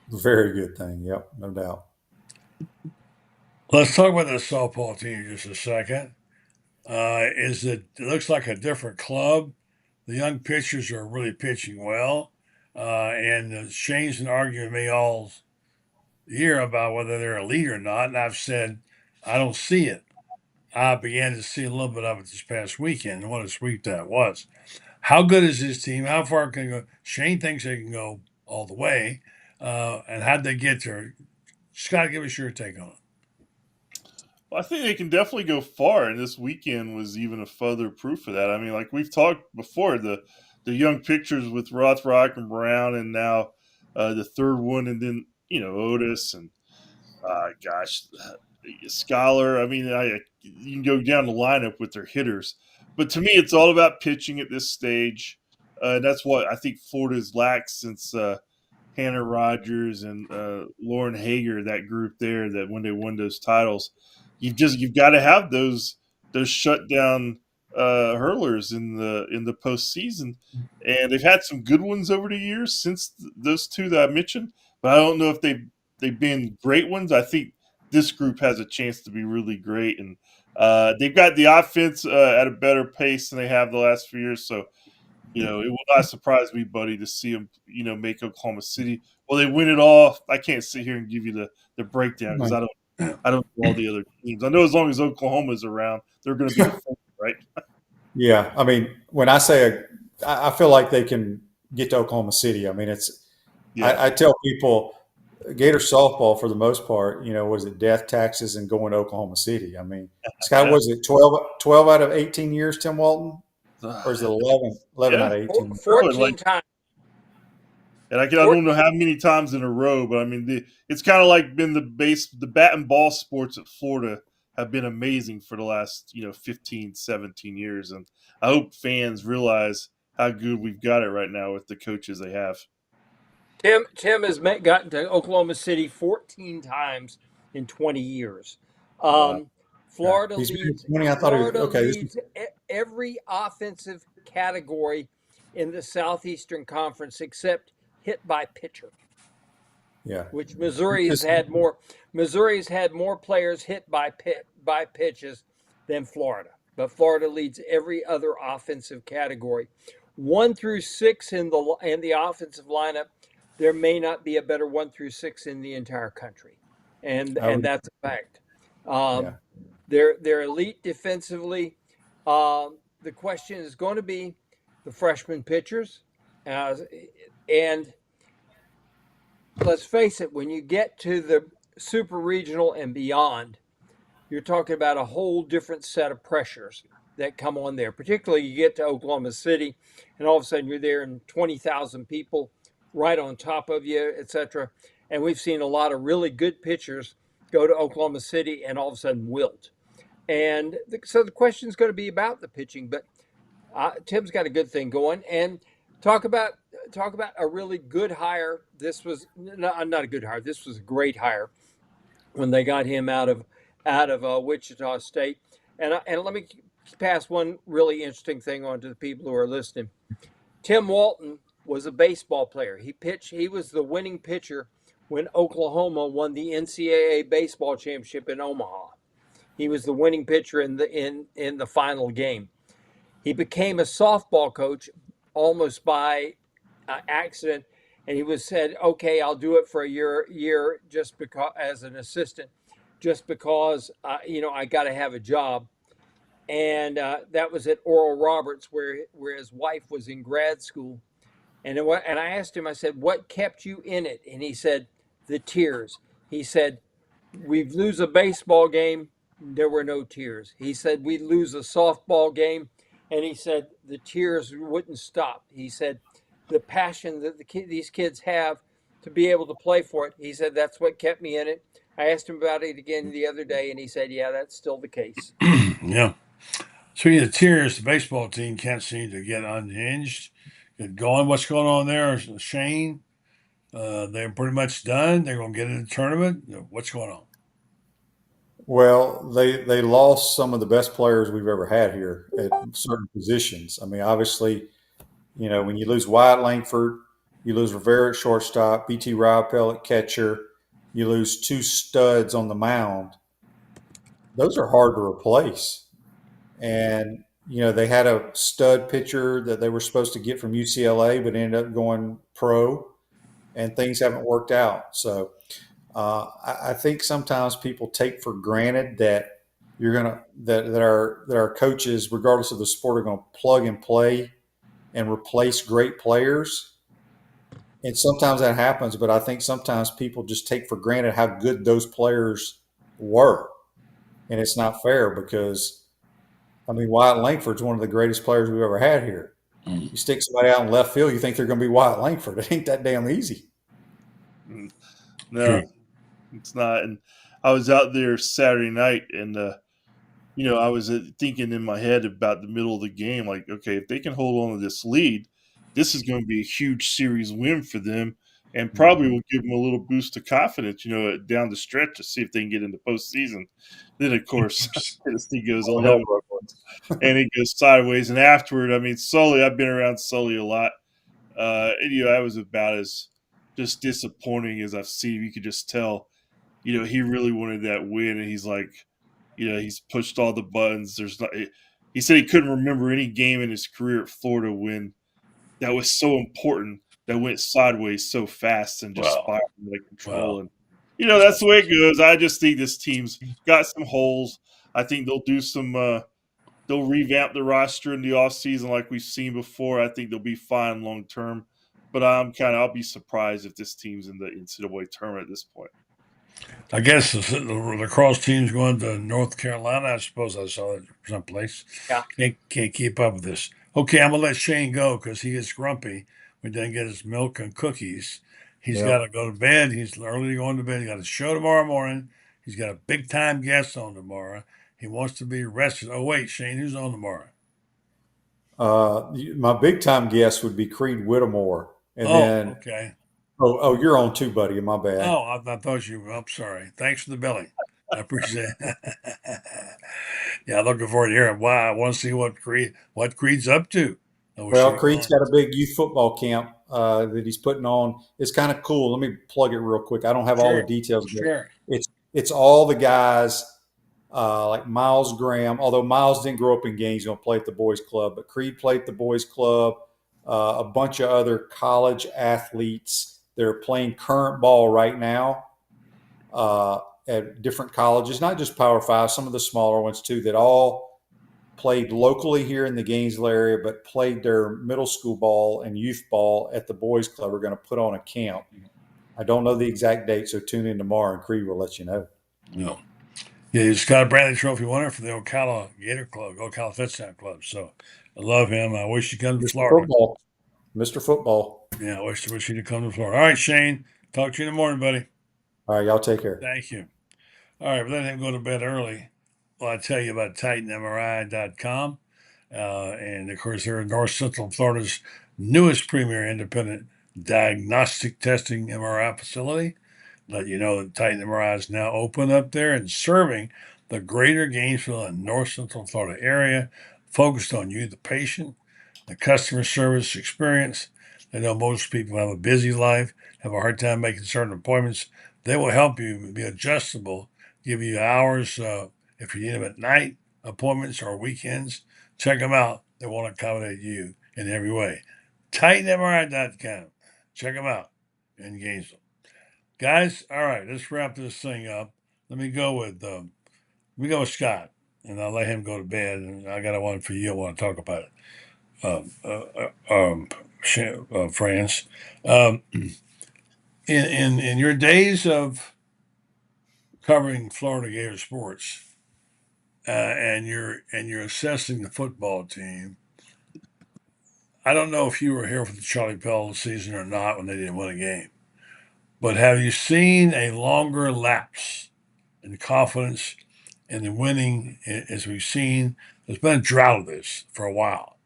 S6: Very good thing. Yep, no doubt.
S9: Let's talk about the softball team just a second. It looks like a different club. The young pitchers are really pitching well. And Shane's been arguing with me all year about whether they're elite or not. And I've said, I don't see it. I began to see a little bit of it this past weekend, and what a sweep that was. How good is this team? How far can they go? Shane thinks they can go all the way. And how'd they get there? Scott, give us your take on it.
S10: Well, I think they can definitely go far, and this weekend was even a further proof of that. I mean, like we've talked before, the young pitchers with Rothrock and Brown, and now the third one, and then Otis and Scholar. I mean, you can go down the lineup with their hitters, but to me, it's all about pitching at this stage. That's what I think Florida's lacked since Hannah Rogers and Lauren Hager, that group there, that when they won those titles. You've got to have those shutdown hurlers in the postseason, and they've had some good ones over the years since those two that I mentioned. But I don't know if they've been great ones. I think this group has a chance to be really great, and they've got the offense at a better pace than they have the last few years. So it will not surprise me, buddy, to see them make Oklahoma City. Well, they win it all. I can't sit here and give you the breakdown because I don't I don't know all the other teams. I know as long as Oklahoma's around, they're going to be the favorite, right?
S6: Yeah, I mean, when I say I feel like they can get to Oklahoma City. I mean,
S10: Yeah.
S6: I tell people Gator softball for the most part, was it death, taxes, and going to Oklahoma City? I mean, Scott, was it 12 out of 18 years, Tim Walton? Or is it 11
S10: Yeah.
S6: out of 18?
S11: 14 times.
S10: And I don't know how many times in a row, but I mean, it's kind of like been the bat and ball sports at Florida have been amazing for the last 15, 17 years, and I hope fans realize how good we've got it right now with the coaches they have.
S11: Tim has gotten to Oklahoma City 14 times in 20 years. Florida
S6: He's been
S11: leads.
S6: 20. I thought
S11: Florida
S6: okay.
S11: leads every offensive category in the Southeastern Conference except hit by pitcher.
S6: Yeah.
S11: Which Missouri has had more. Missouri's had more players hit by pitches than Florida, but Florida leads every other offensive category. 1 through 6 in the offensive lineup. There may not be a better 1 through 6 in the entire country, and that's a fact. They're elite defensively. The question is going to be the freshman pitchers, and let's face it, when you get to the super regional and beyond, you're talking about a whole different set of pressures that come on there. Particularly, you get to Oklahoma City, and all of a sudden you're there, and 20,000 people right on top of you, etc. And we've seen a lot of really good pitchers go to Oklahoma City and all of a sudden wilt. And so the question is going to be about the pitching, but Tim's got a good thing going. And talk about a really good hire. This was not a good hire. This was a great hire when they got him out of Wichita State. And let me pass one really interesting thing on to the people who are listening. Tim Walton was a baseball player. He was the winning pitcher when Oklahoma won the NCAA baseball championship in Omaha. He was the winning pitcher in the final game. He became a softball coach almost by accident, and he said, "Okay, I'll do it for a year just because as an assistant, just because I got to have a job." And that was at Oral Roberts, where his wife was in grad school. And I asked him, I said, "What kept you in it?" And he said, "The tears." He said, "We lose a baseball game, there were no tears." He said, "We lose a softball game," and he said, "The tears wouldn't stop." He said, "The passion that these kids have to be able to play for it," he said, "that's what kept me in it." I asked him about it again the other day, and he said, "Yeah, that's still the case."
S9: Yeah. Speaking of tears, the baseball team can't seem to get unhinged, get going. What's going on there, Shane? They're pretty much done. They're going to get in the tournament. What's going on?
S6: Well, they lost some of the best players we've ever had here at certain positions. I mean, obviously, when you lose Wyatt Langford, you lose Rivera at shortstop, BT Rypel at catcher, you lose 2 studs on the mound. Those are hard to replace. And, they had a stud pitcher that they were supposed to get from UCLA, but ended up going pro, and things haven't worked out. So I think sometimes people take for granted that that our coaches, regardless of the sport, are going to plug and play and replace great players. And sometimes that happens, but I think sometimes people just take for granted how good those players were. And it's not fair because, Wyatt Langford's one of the greatest players we've ever had here. You stick somebody out in left field, you think they're going to be Wyatt Langford. It ain't that damn easy.
S10: No, it's not. And I was out there Saturday night, and I was thinking in my head about the middle of the game, like, okay, if they can hold on to this lead, this is going to be a huge series win for them, and probably will give them a little boost of confidence, down the stretch to see if they can get into postseason. Then, of course, Tennessee goes 11 and it goes sideways. And afterward, Sully, I've been around Sully a lot. And, I was about as just disappointing as I've seen. You could just tell, he really wanted that win, and he's like, he's pushed all the buttons. He said he couldn't remember any game in his career at Florida when that was so important that went sideways so fast and just spiraled out of control. And That's the way it goes. I just think this team's got some holes. I think they'll do some. They'll revamp the roster in the offseason like we've seen before. I think they'll be fine long term. But I'll be surprised if this team's in the NCAA tournament at this point.
S9: I guess the lacrosse team's going to North Carolina. I suppose I saw it someplace.
S11: Yeah.
S9: Can't keep up with this. Okay, I'm gonna let Shane go because he gets grumpy when he doesn't get his milk and cookies. He's
S6: Yep.
S9: got to go to bed. He's early going to bed. He got a show tomorrow morning. He's got a big time guest on tomorrow. He wants to be rested. Oh wait, Shane, who's on tomorrow?
S6: My big time guest would be Creed Whittemore, and then
S9: okay.
S6: oh, you're on too, buddy. My bad.
S9: Oh, I thought you were. I'm sorry. Thanks for the billing. I appreciate it. Yeah, looking forward to hearing. Wow, I want to see what Creed's up to.
S6: Well, Creed's got a big youth football camp that he's putting on. It's kind of cool. Let me plug it real quick. I don't have all the details.
S9: Sure.
S6: It's all the guys like Miles Graham. Although Miles didn't grow up in Gainesville, he's going to play at the boys' club, but Creed played at the boys' club. A bunch of other college athletes. They're playing current ball right now at different colleges, not just Power 5, some of the smaller ones too, that all played locally here in the Gainesville area, but played their middle school ball and youth ball at the boys' club. We're going to put on a camp. I don't know the exact date, so tune in tomorrow and Creed will let you know.
S9: No. Yeah, he's got a Bradley Trophy winner for the Ocala Gator Club, Ocala Touchdown Club. So I love him. I wish he'd come to Florida.
S6: Mr. Football.
S9: Yeah, I wish he'd come to Florida. All right, Shane. Talk to you in the morning, buddy.
S6: All right, y'all take care.
S9: Thank you. All right, but let him go to bed early. Well, I tell you about TitanMRI.com. And of course, they're North Central Florida's newest premier independent diagnostic testing MRI facility. Let you know that Titan MRI is now open up there and serving the greater Gainesville and North Central Florida area, focused on you, the patient, the customer service experience. They know most people have a busy life, have a hard time making certain appointments. They will help you be adjustable, give you hours if you need them at night, appointments or weekends. Check them out. They want to accommodate you in every way. TitanMRI.com. Check them out in Gainesville. Guys, all right, let's wrap this thing up. Let me go with Scott, and I'll let him go to bed. And I got one for you. I want to talk about it. Franz, in your days of covering Florida Gator sports, and you're assessing the football team. I don't know if you were here for the Charlie Pell season or not when they didn't win a game. But have you seen a longer lapse in confidence in the winning as we've seen? There's been a drought of this for a while.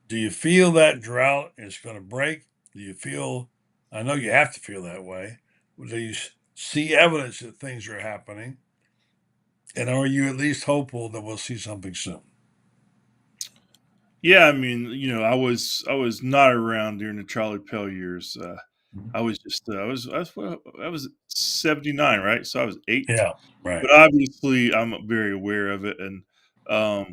S9: Do you feel that drought is going to break? Do you feel, I know you have to feel that way, but do you see evidence that things are happening? And are you at least hopeful that we'll see something soon?
S10: Yeah, I mean, I was not around during the Charlie Pell years. I was just I was 79, right? So I was 8.
S9: Yeah, right.
S10: But obviously, I'm very aware of it, and I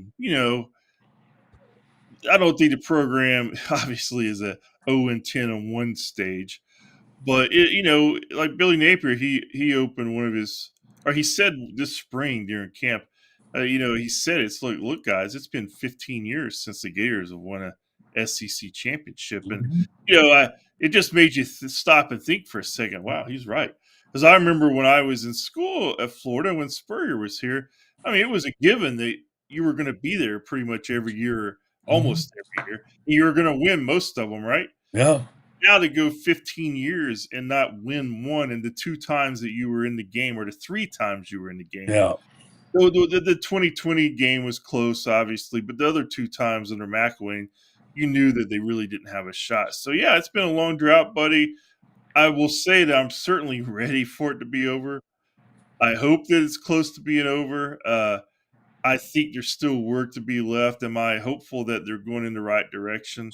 S10: don't think the program obviously is a 0-10 on one stage, but like Billy Napier, he opened one of his, or he said this spring during camp, he said look guys, it's been 15 years since the Gators have won a SEC championship, and it just made you stop and think for a second. Wow, he's right. Because I remember when I was in school at Florida, when Spurrier was here, I mean, it was a given that you were going to be there pretty much every year, almost every year. You were going to win most of them, right?
S9: Yeah.
S10: Now to go 15 years and not win one, and the 2 times that you were in the game, or the 3 times you were in the game.
S9: Yeah.
S10: So the 2020 game was close, obviously, but the other 2 times under McElwain, you knew that they really didn't have a shot. So, yeah, it's been a long drought, buddy. I will say that I'm certainly ready for it to be over. I hope that it's close to being over. I think there's still work to be left. Am I hopeful that they're going in the right direction?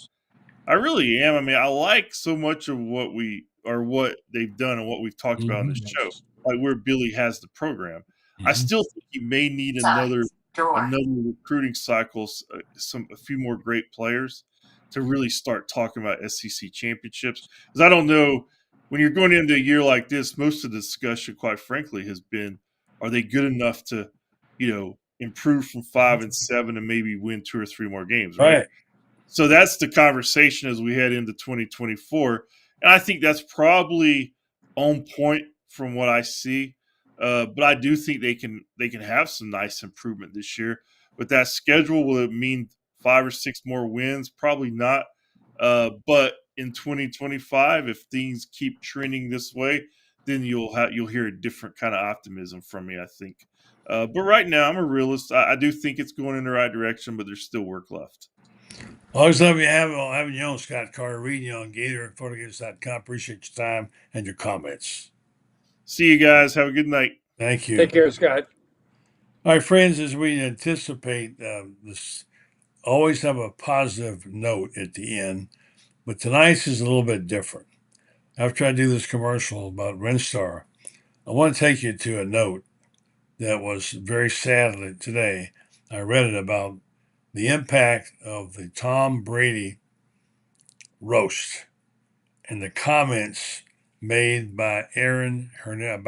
S10: I really am. I mean, I like so much of what they've done and what we've talked about on the show, like where Billy has the program. I still think he may need another recruiting cycle, a few more great players to really start talking about SEC championships. Because I don't know, when you're going into a year like this, most of the discussion, quite frankly, has been, are they good enough to, improve from 5-7 and maybe win 2 or 3 more games, right?
S9: Right.
S10: So that's the conversation as we head into 2024, and I think that's probably on point from what I see. But I do think they can have some nice improvement this year. With that schedule, will it mean 5 or 6 more wins? Probably not. But in 2025, if things keep trending this way, then you'll hear a different kind of optimism from me, I think. But right now, I'm a realist. I do think it's going in the right direction, but there's still work left.
S9: Always love you having you on, Scott Carter, reading you on Gator and Photogators.com. Appreciate your time and your comments.
S10: See you guys. Have a good night.
S9: Thank you.
S11: Take care, Scott.
S9: All right, friends, as we anticipate this, always have a positive note at the end, but tonight's is a little bit different. After I do this commercial about Renstar, I want to take you to a note that was very sadly today. I read it about the impact of the Tom Brady roast and the comments made by Aaron Hernandez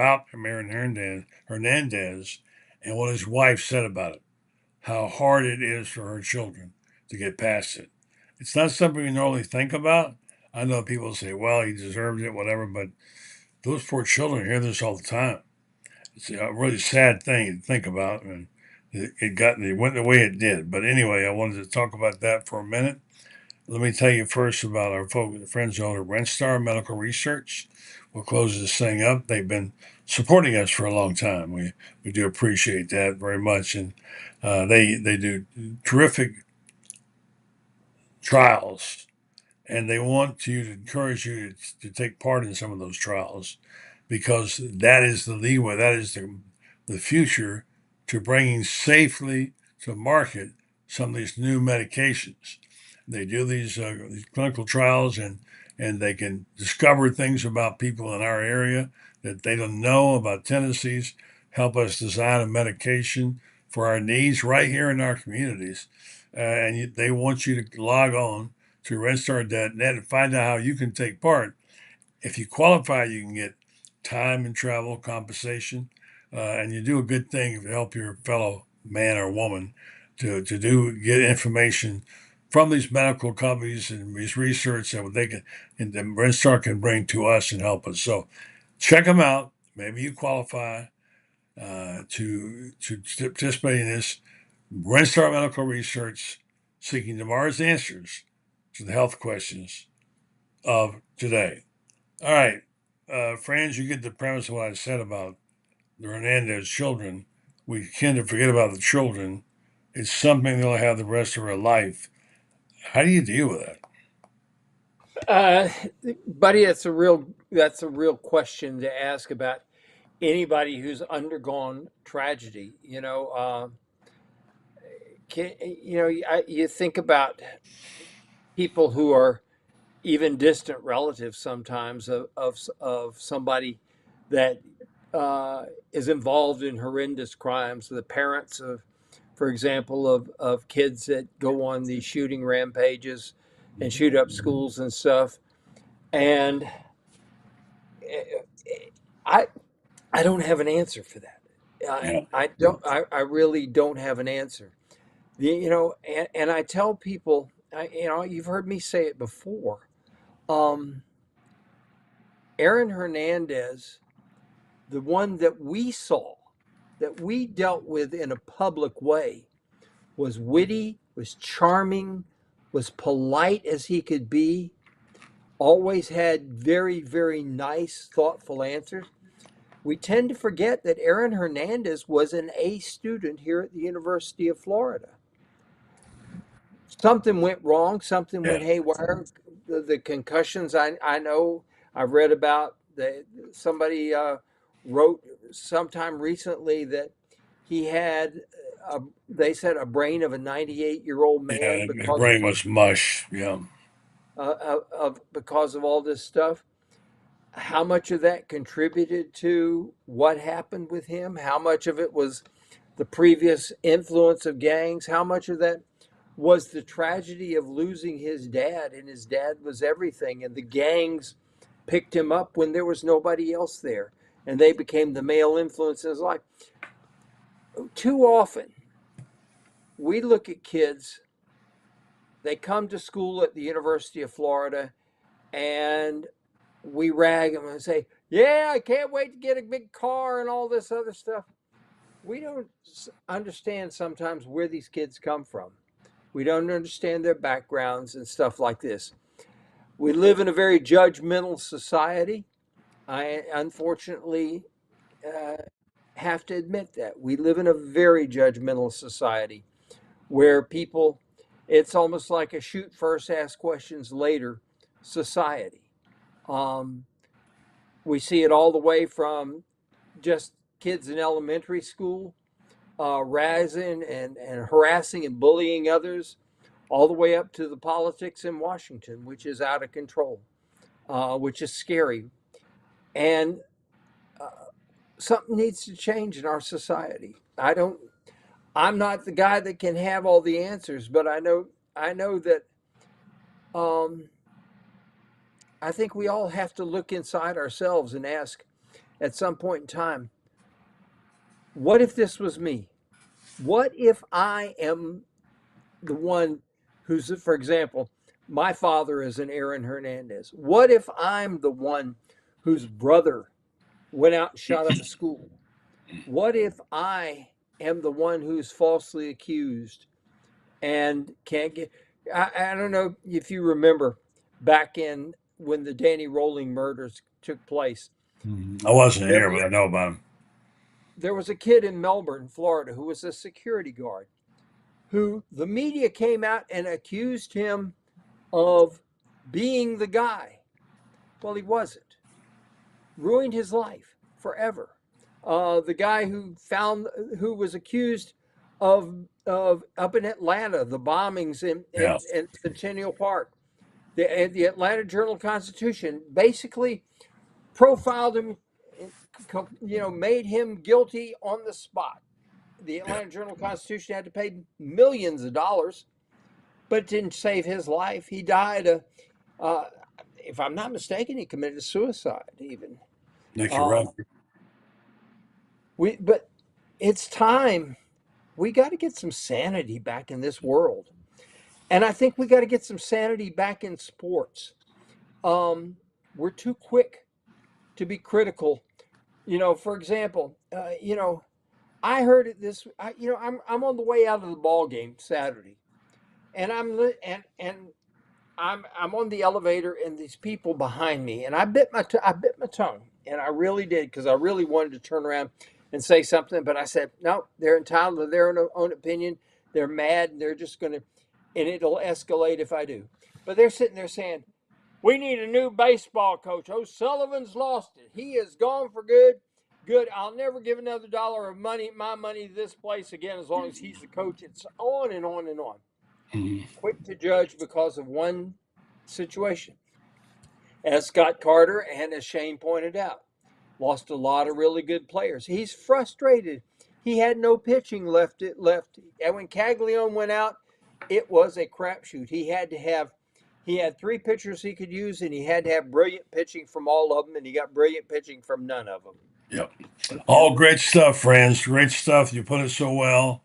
S9: and what his wife said about it, how hard it is for her children to get past it. It's not something we normally think about. I know people say, well, he deserved it, whatever, but those poor children hear this all the time. It's a really sad thing to think about, and it went the way it did. But anyway, I wanted to talk about that for a minute. Let me tell you first about our friends over at Renstar Medical Research. We'll close this thing up. They've been supporting us for a long time. We do appreciate that very much, and they do terrific trials, and they want to encourage you to take part in some of those trials because that is the leeway, that is the future to bringing safely to market some of these new medications. They do these clinical trials and they can discover things about people in our area that they don't know about tendencies, help us design a medication for our needs right here in our communities. They want you to log on to Renstar.net and find out how you can take part. If you qualify, you can get time and travel compensation, and you do a good thing if you help your fellow man or woman to get information from these medical companies and these research that they can and the Renstar can bring to us and help us. So check them out. Maybe you qualify to participate in this. Renstar Medical Research, seeking tomorrow's answers to the health questions of today. All right, Franz, you get the premise of what I said about the Hernandez children. We tend to forget about the children. It's something they'll have the rest of their life. How do you deal with that?
S11: Buddy, that's a real question to ask about anybody who's undergone tragedy. You think about people who are even distant relatives sometimes of somebody that is involved in horrendous crimes. The parents of, for example, of kids that go on these shooting rampages and shoot up schools and stuff. And I don't have an answer for that. I don't. I really don't have an answer. And I tell people, you've heard me say it before. Aaron Hernandez, the one that we saw, that we dealt with in a public way, was witty, was charming, was polite as he could be, always had very, very nice, thoughtful answers. We tend to forget that Aaron Hernandez was an A student here at the University of Florida. Something went wrong, something went haywire. The concussions, I know, I've read about. Somebody wrote sometime recently that he had, they said, a brain of a 98-year-old man.
S9: His brain was mush,
S11: because of all this stuff. How much of that contributed to what happened with him? How much of it was the previous influence of gangs? How much of that was the tragedy of losing his dad? And his dad was everything. And the gangs picked him up when there was nobody else there, and they became the male influence in his life. Too often, we look at kids, they come to school at the University of Florida, and we rag them and say, yeah, I can't wait to get a big car and all this other stuff. We don't understand sometimes where these kids come from. We don't understand their backgrounds and stuff like this. We live in a very judgmental society. I unfortunately have to admit that. We live in a very judgmental society where people, it's almost like a shoot first, ask questions later society. We see it all the way from just kids in elementary school razzing and harassing and bullying others, all the way up to the politics in Washington, which is out of control, which is scary. And something needs to change in our society. I'm not the guy that can have all the answers, but I know that I think we all have to look inside ourselves and ask at some point in time, what if this was me? What if I am the one who's, for example, my father is an Aaron Hernandez. What if I'm the one whose brother went out and shot up a school? What if I am the one who's falsely accused and can't get, I don't know if you remember back in when the Danny Rolling murders took place.
S9: I wasn't here, but I know about him.
S11: There was a kid in Melbourne, Florida, who was a security guard, who the media came out and accused him of being the guy. Well, he wasn't. Ruined his life forever. The guy who was accused of up in Atlanta, the bombings in Centennial Park, the Atlanta Journal-Constitution basically profiled him, made him guilty on the spot. The Atlanta Journal-Constitution had to pay millions of dollars, but it didn't save his life. He died, if I'm not mistaken, he committed suicide even. But it's time. We got to get some sanity back in this world. And I think we got to get some sanity back in sports. We're too quick to be critical. For example, I heard it this. I'm on the way out of the ball game Saturday, and I'm on the elevator, and these people behind me, and I bit my tongue, and I really did, because I really wanted to turn around and say something, but I said no. They're entitled to their own opinion. They're mad, and they're just going to, and it'll escalate if I do. But they're sitting there saying, "We need a new baseball coach. O'Sullivan's lost it. He is gone for good. Good. I'll never give another dollar of my money to this place again as long as he's the coach." It's on and on and on. Quick to judge because of one situation. As Scott Carter and as Shane pointed out, lost a lot of really good players. He's frustrated. He had no pitching left. And when Caglione went out, it was a crapshoot. He had 3 pitchers he could use, and he had to have brilliant pitching from all of them, and he got brilliant pitching from none of them.
S9: Yep. All great stuff, friends. Great stuff. You put it so well.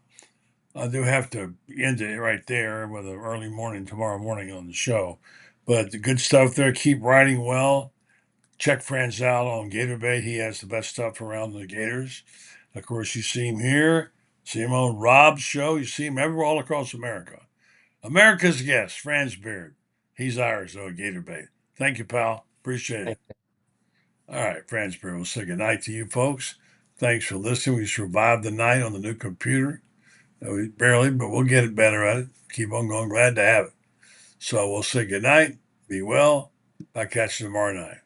S9: I do have to end it right there with an early morning tomorrow morning on the show. But the good stuff there. Keep writing well. Check Franz out on Gator Bait. He has the best stuff around the Gators. Of course, you see him here. See him on Rob's show. You see him everywhere all across America. America's guest, Franz Beard. He's ours, though, Gator Bait. Thank you, pal. Appreciate it. All right, Franz Beard, we'll say goodnight to you folks. Thanks for listening. We survived the night on the new computer. Barely, but we'll get it better at it. Keep on going. Glad to have it. So we'll say goodnight. Be well. I'll catch you tomorrow night.